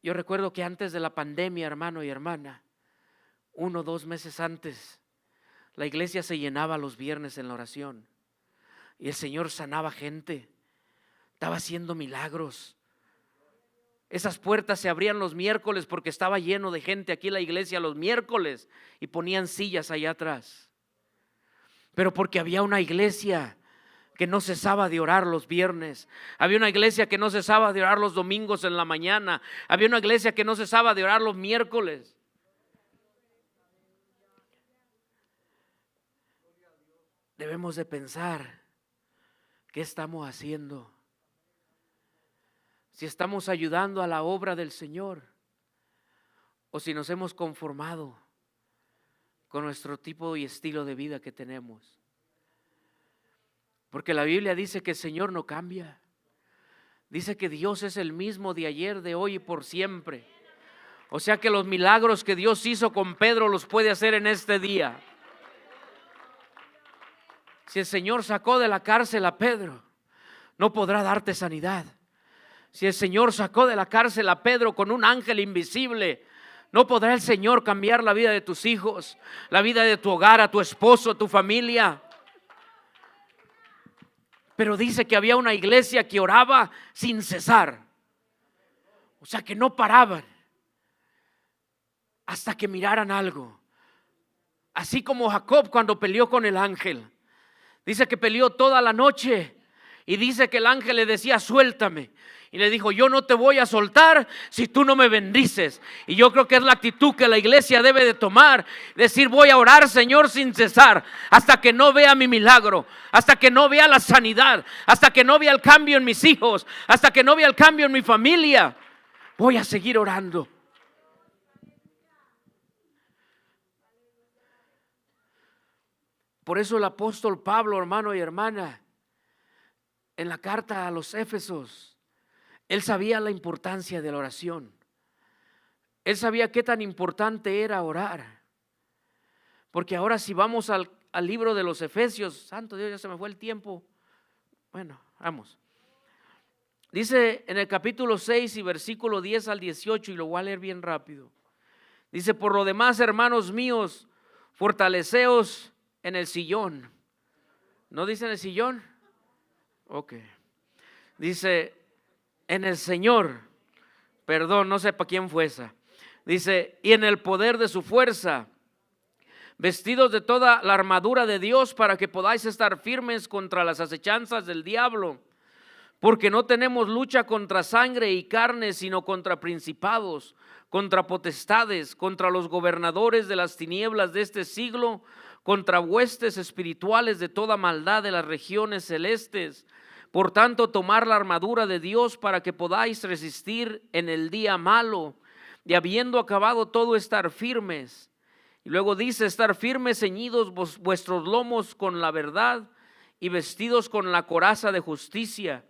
Yo recuerdo que antes de la pandemia, hermano y hermana, 1 o 2 meses antes, la iglesia se llenaba los viernes en la oración. Y el Señor sanaba gente, estaba haciendo milagros. Esas puertas se abrían los miércoles porque estaba lleno de gente aquí en la iglesia los miércoles y ponían sillas allá atrás. Pero porque había una iglesia que no cesaba de orar los viernes, había una iglesia que no cesaba de orar los domingos en la mañana, había una iglesia que no cesaba de orar los miércoles. Debemos de pensar, ¿qué estamos haciendo? Si estamos ayudando a la obra del Señor o si nos hemos conformado con nuestro tipo y estilo de vida que tenemos. Porque la Biblia dice que el Señor no cambia. Dice que Dios es el mismo de ayer, de hoy y por siempre. O sea que los milagros que Dios hizo con Pedro los puede hacer en este día. Si el Señor sacó de la cárcel a Pedro, no podrá darte sanidad. Si el Señor sacó de la cárcel a Pedro con un ángel invisible, no podrá el Señor cambiar la vida de tus hijos, la vida de tu hogar, a tu esposo, a tu familia. Pero dice que había una iglesia que oraba sin cesar. O sea que no paraban hasta que miraran algo. Así como Jacob cuando peleó con el ángel. Dice que peleó toda la noche Y dice que el ángel le decía, suéltame. Y le dijo, yo no te voy a soltar si tú no me bendices. Y yo creo que es la actitud que la iglesia debe de tomar. Decir, voy a orar, Señor, sin cesar, hasta que no vea mi milagro, hasta que no vea la sanidad, hasta que no vea el cambio en mis hijos, hasta que no vea el cambio en mi familia. Voy a seguir orando. Por eso el apóstol Pablo, hermano y hermana, en la carta a los Éfesos, él sabía la importancia de la oración. Él sabía qué tan importante era orar. Porque ahora si vamos al libro de los Efesios, santo Dios, ya se me fue el tiempo. Bueno, vamos. Dice en el capítulo 6 y versículo 10 al 18, y lo voy a leer bien rápido. Dice, por lo demás, hermanos míos, fortaleceos en el sillón. ¿No dice en el sillón? Ok. Dice, en el Señor, perdón, no sé para quién fue esa. Dice, y en el poder de su fuerza, vestidos de toda la armadura de Dios para que podáis estar firmes contra las acechanzas del diablo. Porque no tenemos lucha contra sangre y carne, sino contra principados, contra potestades, contra los gobernadores de las tinieblas de este siglo, contra huestes espirituales de toda maldad de las regiones celestes. Por tanto, tomar la armadura de Dios para que podáis resistir en el día malo, y habiendo acabado todo, estar firmes. Y luego dice, estar firmes, ceñidos vuestros lomos con la verdad, y vestidos con la coraza de justicia,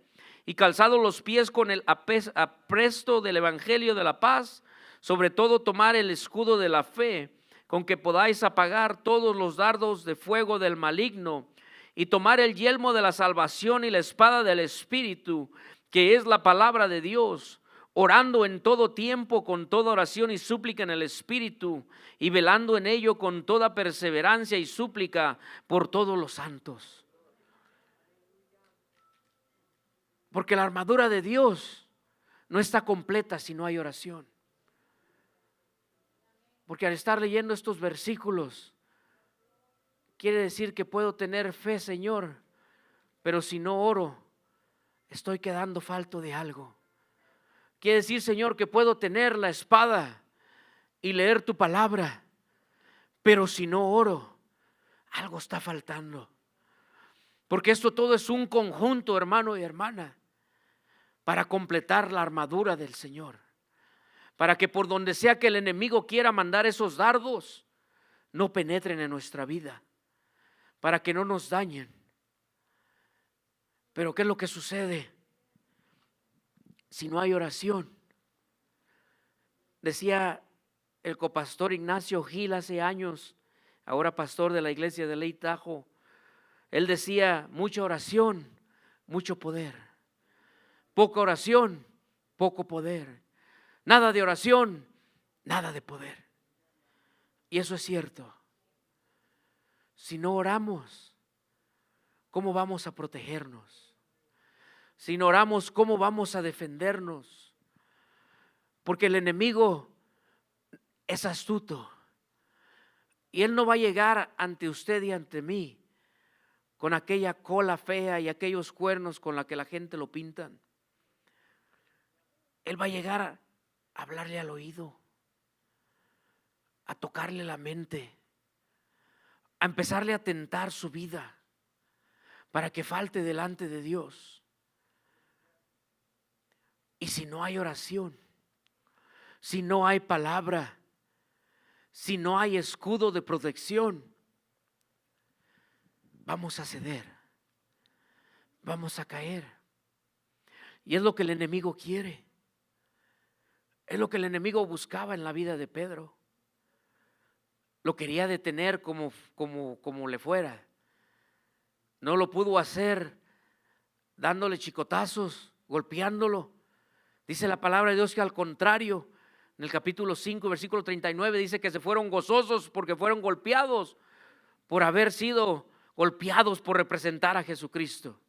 y calzados los pies con el apresto del evangelio de la paz. Sobre todo tomar el escudo de la fe, con que podáis apagar todos los dardos de fuego del maligno, y tomar el yelmo de la salvación y la espada del Espíritu, que es la palabra de Dios, orando en todo tiempo con toda oración y súplica en el Espíritu, y velando en ello con toda perseverancia y súplica por todos los santos. Porque la armadura de Dios no está completa si no hay oración. Porque al estar leyendo estos versículos, quiere decir que puedo tener fe, Señor, pero si no oro, estoy quedando falto de algo. Quiere decir, Señor, que puedo tener la espada y leer tu palabra, pero si no oro, algo está faltando. Porque esto todo es un conjunto, hermano y hermana, para completar la armadura del Señor. Para que por donde sea que el enemigo quiera mandar esos dardos, no penetren en nuestra vida, para que no nos dañen. Pero ¿qué es lo que sucede si no hay oración? Decía el copastor Ignacio Gil hace años, ahora pastor de la iglesia de Ley Tajo, él decía, mucha oración, mucho poder. Poca oración, poco poder. Nada de oración, nada de poder. Y eso es cierto. Si no oramos, ¿cómo vamos a protegernos? Si no oramos, ¿cómo vamos a defendernos? Porque el enemigo es astuto. Y él no va a llegar ante usted y ante mí con aquella cola fea y aquellos cuernos con la que la gente lo pintan. Él va a llegar a hablarle al oído, a tocarle la mente, a empezarle a tentar su vida para que falte delante de Dios. Y si no hay oración, si no hay palabra, si no hay escudo de protección, vamos a ceder, vamos a caer. Y es lo que el enemigo quiere. Es lo que el enemigo buscaba en la vida de Pedro. Lo quería detener como le fuera. No lo pudo hacer dándole chicotazos, golpeándolo. Dice la palabra de Dios que al contrario, en el capítulo 5, versículo 39, dice que se fueron gozosos porque fueron golpeados por haber sido golpeados por representar a Jesucristo.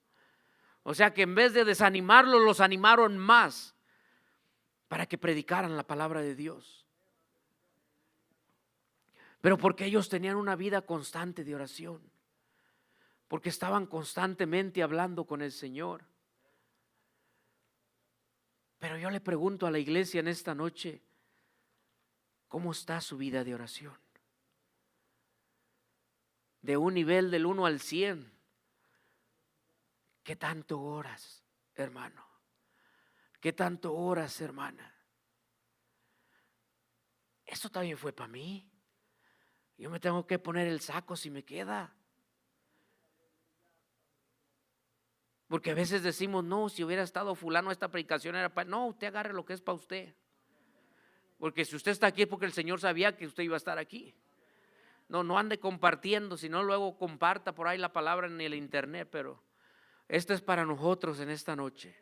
O sea que en vez de desanimarlos, los animaron más para que predicaran la palabra de Dios. Pero porque ellos tenían una vida constante de oración. porque estaban constantemente hablando con el Señor. Pero yo le pregunto a la iglesia en esta noche, ¿cómo está su vida de oración? De un nivel del 1 al 100, ¿qué tanto oras, hermano? ¿Qué tanto oras, hermana? Eso también fue para mí. Yo me tengo que poner el saco si me queda. Porque a veces decimos, no, si hubiera estado fulano, esta predicación era para... No, usted agarre lo que es para usted. Porque si usted está aquí es porque el Señor sabía que usted iba a estar aquí. No ande compartiendo, sino luego comparta por ahí la palabra en el internet, pero esto es para nosotros en esta noche.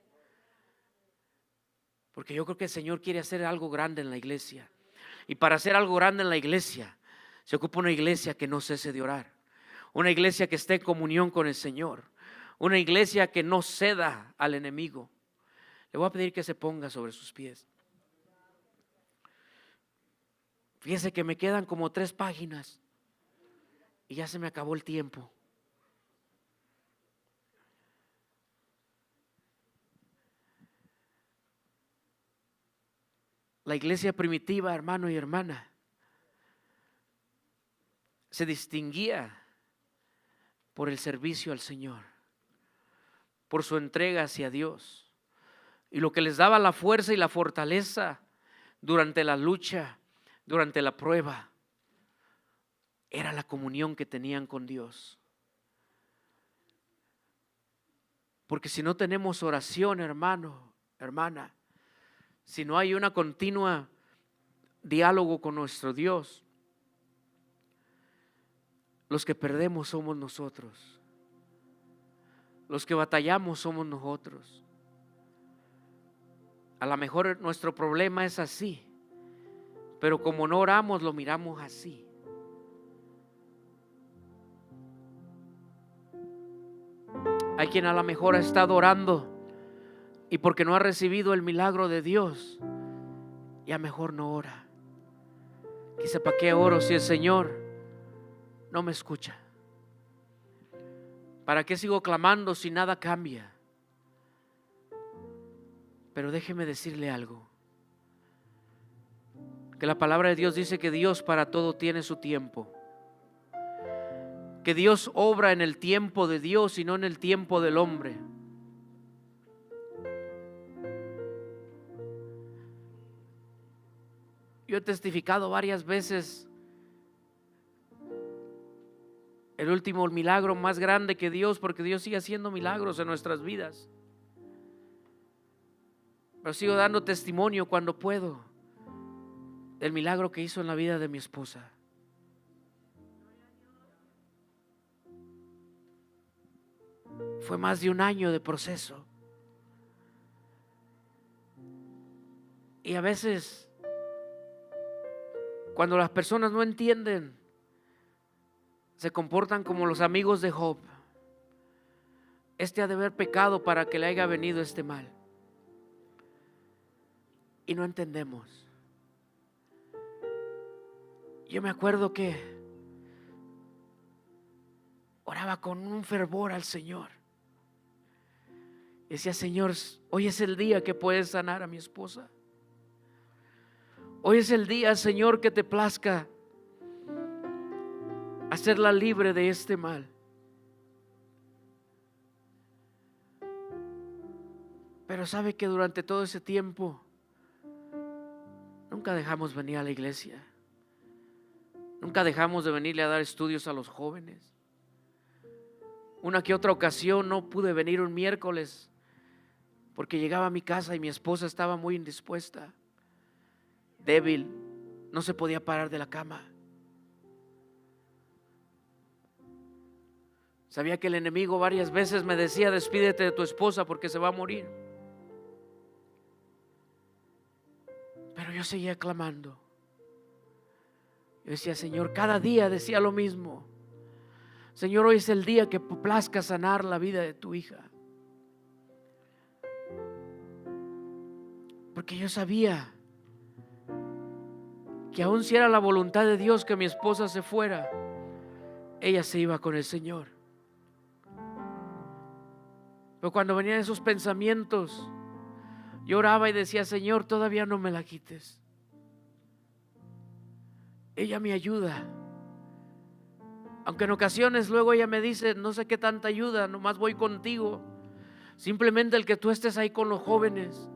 Porque yo creo que el Señor quiere hacer algo grande en la iglesia. Y para hacer algo grande en la iglesia, se ocupa una iglesia que no cese de orar. Una iglesia que esté en comunión con el Señor. Una iglesia que no ceda al enemigo. Le voy a pedir que se ponga sobre sus pies. Fíjese que me quedan como 3 páginas y ya se me acabó el tiempo. La iglesia primitiva, hermano y hermana, se distinguía por el servicio al Señor, por su entrega hacia Dios. Y lo que les daba la fuerza y la fortaleza durante la lucha, durante la prueba, era la comunión que tenían con Dios. Porque si no tenemos oración, hermano, hermana, si no hay una continua diálogo con nuestro Dios, los que perdemos somos nosotros. Los que batallamos somos nosotros. A lo mejor nuestro problema es así, pero como no oramos lo miramos así. Hay quien a lo mejor ha estado orando y porque no ha recibido el milagro de Dios, ya mejor no ora. Quizá, ¿para qué oro si el Señor no me escucha? ¿Para qué sigo clamando si nada cambia? Pero déjeme decirle algo, que la palabra de Dios dice que Dios para todo tiene su tiempo, que Dios obra en el tiempo de Dios y no en el tiempo del hombre. Yo he testificado varias veces el último milagro más grande que Dios, porque Dios sigue haciendo milagros en nuestras vidas. Pero sigo dando testimonio cuando puedo del milagro que hizo en la vida de mi esposa. Fue más de 1 año de proceso. Y a veces, cuando las personas no entienden, se comportan como los amigos de Job. Este ha de haber pecado para que le haya venido este mal. Y no entendemos. Yo me acuerdo que oraba con un fervor al Señor. Decía: Señor, hoy es el día que puedes sanar a mi esposa. Hoy es el día, Señor, que te plazca hacerla libre de este mal. Pero sabe que durante todo ese tiempo nunca dejamos venir a la iglesia. Nunca dejamos de venirle a dar estudios a los jóvenes. Una que otra ocasión no pude venir un miércoles porque llegaba a mi casa y mi esposa estaba muy indispuesta, débil, no se podía parar de la cama. Sabía que el enemigo varias veces me decía: despídete de tu esposa porque se va a morir. Pero yo seguía clamando. Yo decía: Señor, cada día decía lo mismo. Señor, hoy es el día que plazca sanar la vida de tu hija. Porque yo sabía que aun si era la voluntad de Dios que mi esposa se fuera, ella se iba con el Señor. Pero cuando venían esos pensamientos, yo oraba y decía: Señor, todavía no me la quites. Ella me ayuda. Aunque en ocasiones luego ella me dice: no sé qué tanta ayuda, nomás voy contigo. Simplemente el que tú estés ahí con los jóvenes,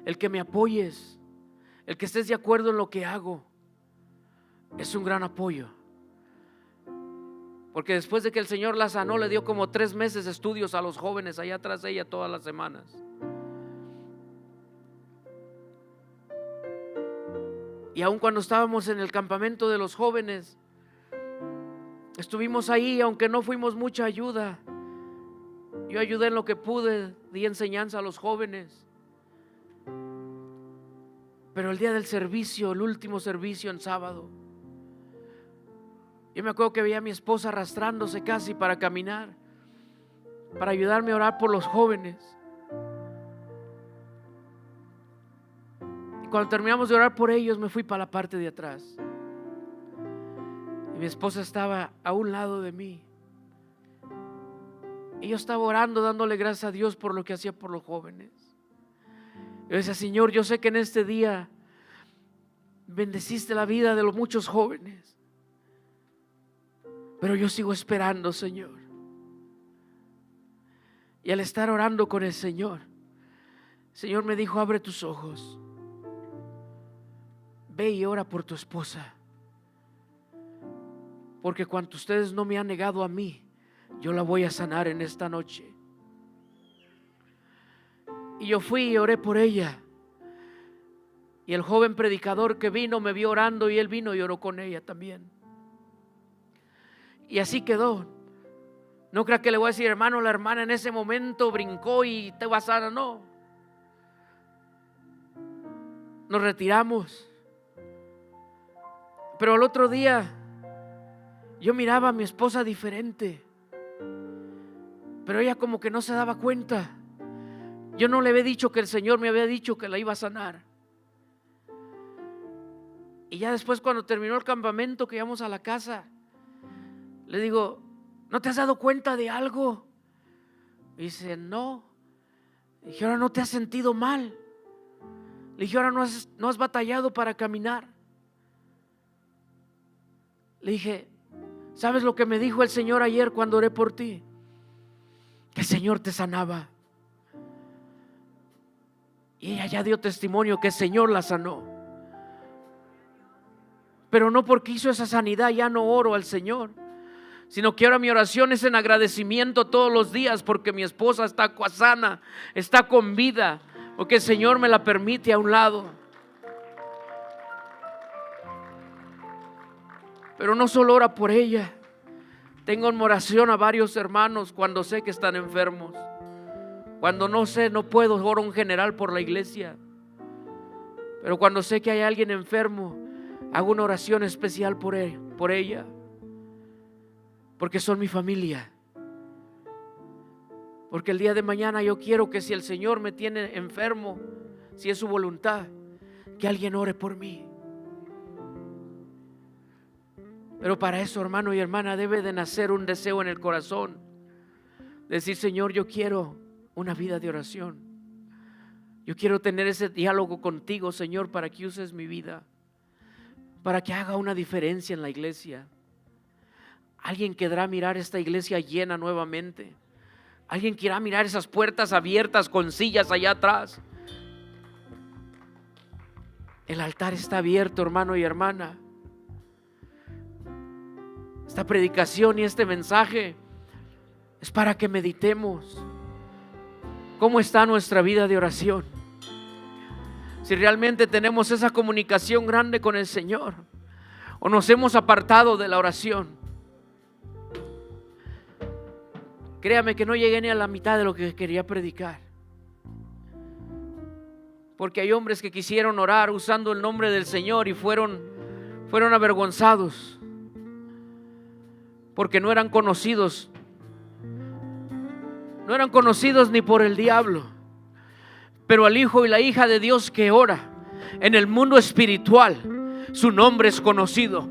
el que me apoyes, el que estés de acuerdo en lo que hago, es un gran apoyo. Porque después de que el Señor la sanó, le dio como 3 meses de estudios a los jóvenes allá atrás de ella todas las semanas. Y aun cuando estábamos en el campamento de los jóvenes, estuvimos ahí, aunque no fuimos mucha ayuda. Yo ayudé en lo que pude, di enseñanza a los jóvenes. Pero el día del servicio, el último servicio en sábado, yo me acuerdo que veía a mi esposa arrastrándose casi para caminar, para ayudarme a orar por los jóvenes. Y cuando terminamos de orar por ellos, me fui para la parte de atrás. Y mi esposa estaba a un lado de mí. Y yo estaba orando, dándole gracias a Dios por lo que hacía por los jóvenes. Yo decía: Señor, yo sé que en este día bendeciste la vida de los muchos jóvenes, pero yo sigo esperando, Señor. Y al estar orando con el Señor me dijo: abre tus ojos, ve y ora por tu esposa, porque cuando ustedes no me han negado a mí, yo la voy a sanar en esta noche. Y yo fui y oré por ella. Y el joven predicador que vino me vio orando, y él vino y oró con ella también. Y así quedó. No crea que le voy a decir: hermano, la hermana en ese momento brincó y te va a sanar. No. Nos retiramos. Pero al otro día yo miraba a mi esposa diferente, pero ella como que no se daba cuenta. Yo no le había dicho que el Señor me había dicho que la iba a sanar. Y ya después, cuando terminó el campamento, que íbamos a la casa, le digo: ¿no te has dado cuenta de algo? Y dice: no. Le dije: ahora no te has sentido mal. Le dije: ahora no has batallado para caminar. Le dije: ¿sabes lo que me dijo el Señor ayer cuando oré por ti? Que el Señor te sanaba. Y ella ya dio testimonio que el Señor la sanó. Pero no porque hizo esa sanidad ya no oro al Señor, sino que ahora mi oración es en agradecimiento todos los días, porque mi esposa está sana, está con vida, porque el Señor me la permite a un lado. Pero no solo ora por ella, tengo en oración a varios hermanos cuando sé que están enfermos. Cuando no sé, no puedo, oro en general por la iglesia. Pero cuando sé que hay alguien enfermo, hago una oración especial por ella, porque son mi familia. Porque el día de mañana yo quiero que, si el Señor me tiene enfermo, si es su voluntad, que alguien ore por mí. Pero para eso, hermano y hermana, debe de nacer un deseo en el corazón. Decir: Señor, yo quiero una vida de oración. Yo quiero tener ese diálogo contigo, Señor, para que uses mi vida, para que haga una diferencia en la iglesia. Alguien querrá mirar esta iglesia llena nuevamente. Alguien querrá mirar esas puertas abiertas con sillas allá atrás. El altar está abierto, hermano y hermana. Esta predicación y este mensaje es para que meditemos cómo está nuestra vida de oración. Si realmente tenemos esa comunicación grande con el Señor, o nos hemos apartado de la oración. Créame que no llegué ni a la mitad de lo que quería predicar, porque hay hombres que quisieron orar usando el nombre del Señor y fueron avergonzados, porque no eran conocidos ni por el diablo. Pero al hijo y la hija de Dios que ora en el mundo espiritual, su nombre es conocido,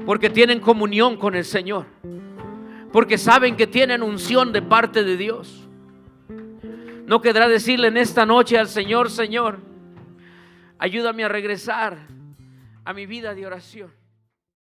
porque tienen comunión con el Señor, porque saben que tienen unción de parte de Dios. No querrá decirle en esta noche al Señor: Señor, ayúdame a regresar a mi vida de oración.